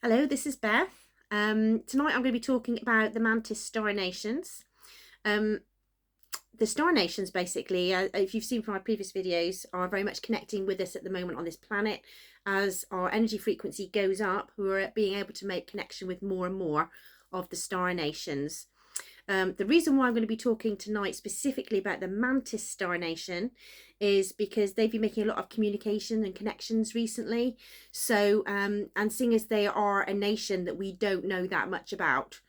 Hello, this is Beth. Tonight I'm going to be talking about the Mantis Star Nations. The Star Nations, basically, if you've seen from my previous videos, are very much connecting with us at the moment on this planet. As our energy frequency goes up, we're being able to make connection with more and more of the Star Nations. The reason why I'm going to be talking tonight specifically about the Mantis Star Nation is because they've been making a lot of communication and connections recently. So, and seeing as they are a nation that we don't know that much about,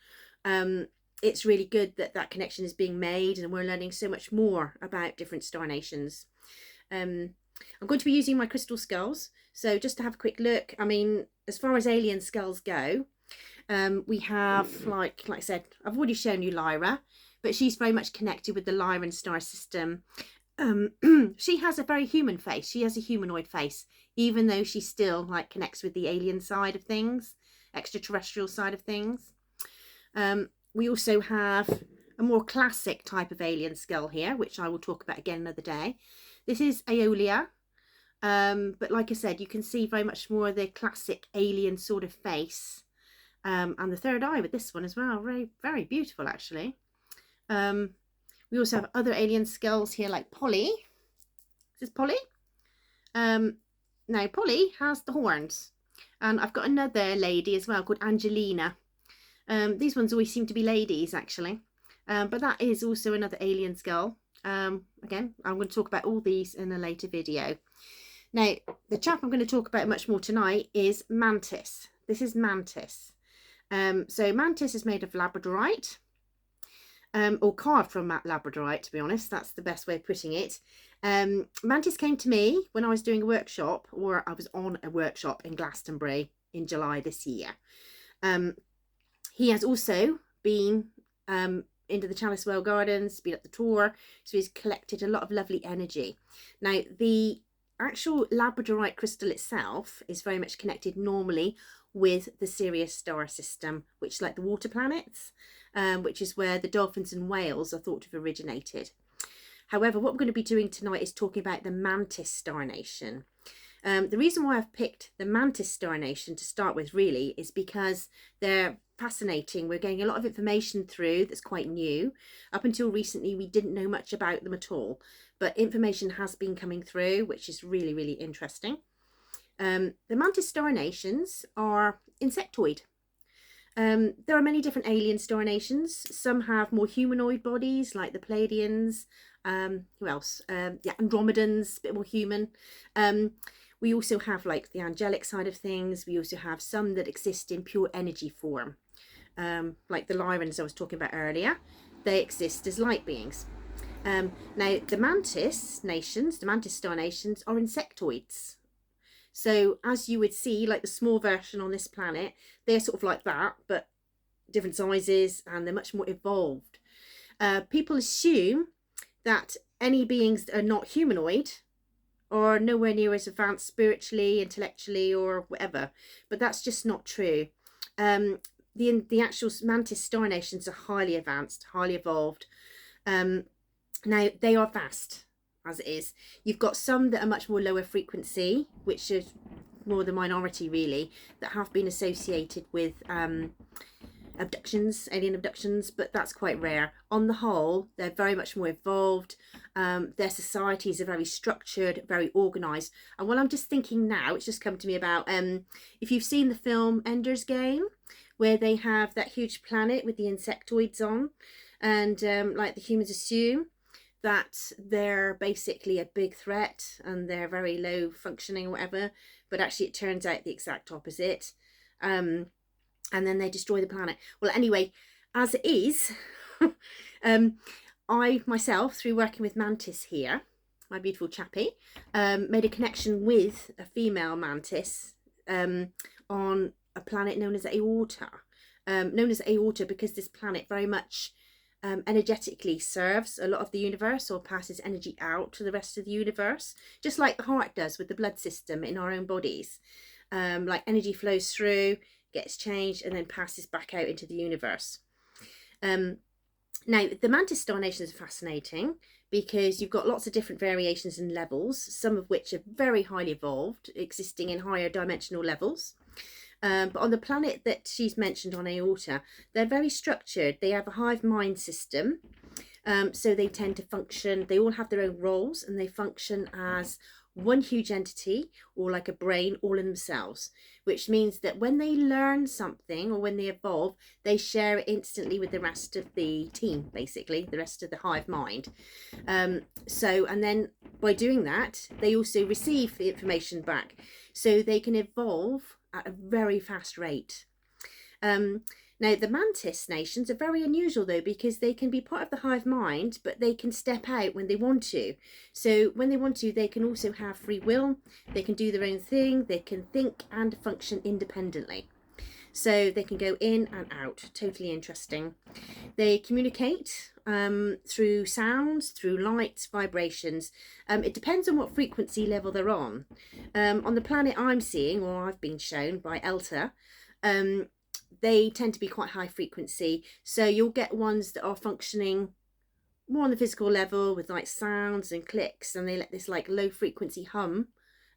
it's really good that that connection is being made and we're learning so much more about different star nations. I'm going to be using my crystal skulls. So just to have a quick look, I mean, as far as alien skulls go, we have, like I said, I've already shown you Lyra, but she's very much connected with the Lyran star system. She has a very human face. She has a humanoid face, even though she still connects with the alien side of things, extraterrestrial side of things. We also have a more classic type of alien skull here, which I will talk about again another day. This is Aeolia. But like I said, you can see very much more of the classic alien sort of face. And the third eye with this one as well. Very, very beautiful, actually. We also have other alien skulls here, like Polly. Is this Polly? Now, Polly has the horns. And I've got another lady as well called Angelina. These ones always seem to be ladies, actually. But that is also another alien skull. Again, I'm going to talk about all these in a later video. Now, the chap I'm going to talk about much more tonight is Mantis. This is Mantis. So Mantis is made of labradorite, or carved from labradorite, to be honest. That's the best way of putting it. Mantis came to me when I was doing a workshop, or I was on a workshop in Glastonbury in July this year. He has also been into the Chalice Well Gardens, been up the tour, so he's collected a lot of lovely energy. Now, the actual labradorite crystal itself is very much connected normally with the Sirius star system, which is like the water planets, which is where the dolphins and whales are thought to have originated. However, what we're going to be doing tonight is talking about the Mantis Star Nation. The reason why I've picked the Mantis Star Nation to start with really is because they're fascinating. We're getting a lot of information through that's quite new. Up until recently, we didn't know much about them at all, but information has been coming through, which is really, really interesting. The Mantis Star Nations are insectoid. There are many different alien star nations. Some have more humanoid bodies, like the Pleiadians. Who else? Yeah, Andromedans, a bit more human. We also have like the angelic side of things. We also have some that exist in pure energy form, like the Lyrans I was talking about earlier. They exist as light beings. Now, the Mantis Nations, the Mantis Star Nations, are insectoids. So as you would see, like the small version on this planet, they're sort of like that, but different sizes, and they're much more evolved. People assume that any beings that are not humanoid are nowhere near as advanced spiritually, intellectually, or whatever, but that's just not true. The actual Mantis Star Nations are highly advanced, highly evolved. Now, they are vast as it is. You've got some that are much more lower frequency, which is more the minority really, that have been associated with abductions, alien abductions, but that's quite rare. On the whole, they're very much more evolved. Their societies are very structured, very organized. And what I'm just thinking now, it's just come to me about, if you've seen the film Ender's Game, where they have that huge planet with the insectoids on, and like the humans assume that they're basically a big threat and they're very low functioning or whatever, but actually it turns out the exact opposite. And then they destroy the planet. Well, anyway, as it is, I myself, through working with Mantis here, my beautiful chappie, made a connection with a female mantis on a planet known as Aorta. Known as Aorta because this planet very much energetically serves a lot of the universe, or passes energy out to the rest of the universe, just like the heart does with the blood system in our own bodies. Like energy flows through, gets changed, and then passes back out into the universe. Now, the Mantis Star Nations are fascinating because you've got lots of different variations and levels, some of which are very highly evolved, existing in higher dimensional levels. But on the planet that she's mentioned on Elta, they're very structured. They have a hive mind system. So they tend to function, they all have their own roles, and they function as one huge entity, or like a brain all in themselves, which means that when they learn something or when they evolve, they share it instantly with the rest of the team, basically the rest of the hive mind. And then by doing that, they also receive the information back, so they can evolve at a very fast rate. Now, the Mantis Nations are very unusual, though, because they can be part of the hive mind, but they can step out when they want to. So when they want to, they can also have free will. They can do their own thing. They can think and function independently. So they can go in and out. Totally interesting. They communicate through sounds, through lights, vibrations. It depends on what frequency level they're on. On the planet I'm seeing, or I've been shown by Elta, they tend to be quite high frequency. So you'll get ones that are functioning more on the physical level with like sounds and clicks, and they let this like low frequency hum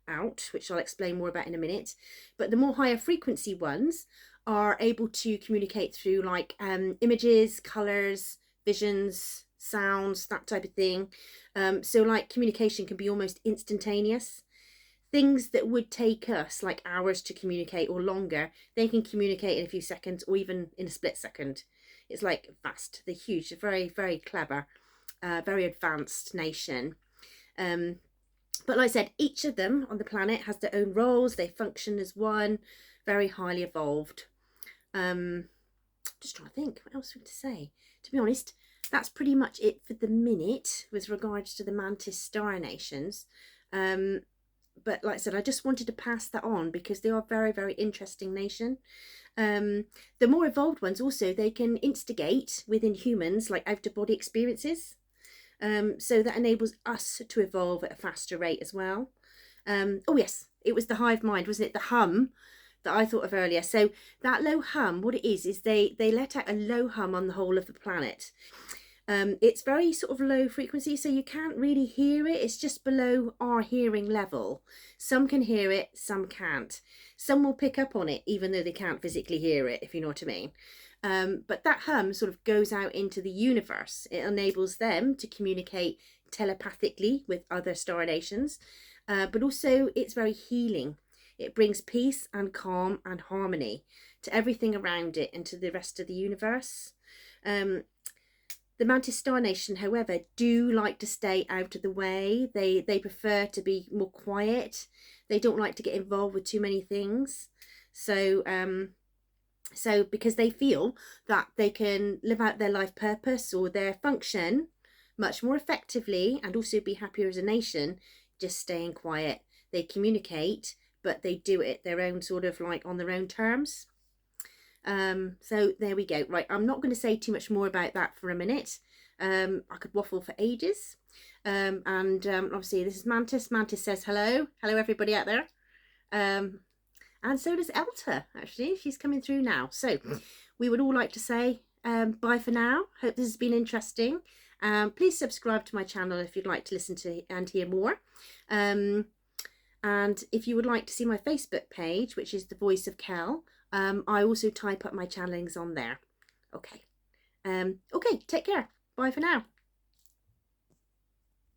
out, which I'll explain more about in a minute. But the more higher frequency ones are able to communicate through like images, colors, visions, sounds, that type of thing. So like communication can be almost instantaneous. Things that would take us like hours to communicate or longer, they can communicate in a few seconds or even in a split second. It's like fast. They're huge. They're very, very clever, very advanced nation. But like I said, each of them on the planet has their own roles. They function as one, very highly evolved. Just trying to think what else to say. To be honest, that's pretty much it for the minute with regards to the Mantis Star Nations. But like I said, I just wanted to pass that on because they are a very, very interesting nation. The more evolved ones also, they can instigate within humans like out-of-body experiences. So that enables us to evolve at a faster rate as well. Oh yes, it was the hive mind, wasn't it? The hum that I thought of earlier. So that low hum, what it is they let out a low hum on the whole of the planet. It's very sort of low frequency, so you can't really hear it. It's just below our hearing level. Some can hear it, some can't. Some will pick up on it, even though they can't physically hear it, if you know what I mean. But that hum sort of goes out into the universe. It enables them to communicate telepathically with other star nations, but also it's very healing. It brings peace and calm and harmony to everything around it and to the rest of the universe. The Mantis Star Nation, however, do like to stay out of the way. They prefer to be more quiet. They don't like to get involved with too many things. So because they feel that they can live out their life purpose or their function much more effectively and also be happier as a nation, just staying quiet. They communicate, but they do it their own sort of like on their own terms. So there we go. Right, I'm not going to say too much more about that for a minute. I could waffle for ages. Obviously this is Mantis. Mantis says hello. Hello everybody out there. And so does Elta, actually. She's coming through now. So we would all like to say bye for now. Hope this has been interesting. Please subscribe to my channel if you'd like to listen to and hear more. And if you would like to see my Facebook page, which is The Voice of Kel, I also type up my channelings on there. Okay. Okay, take care. Bye for now.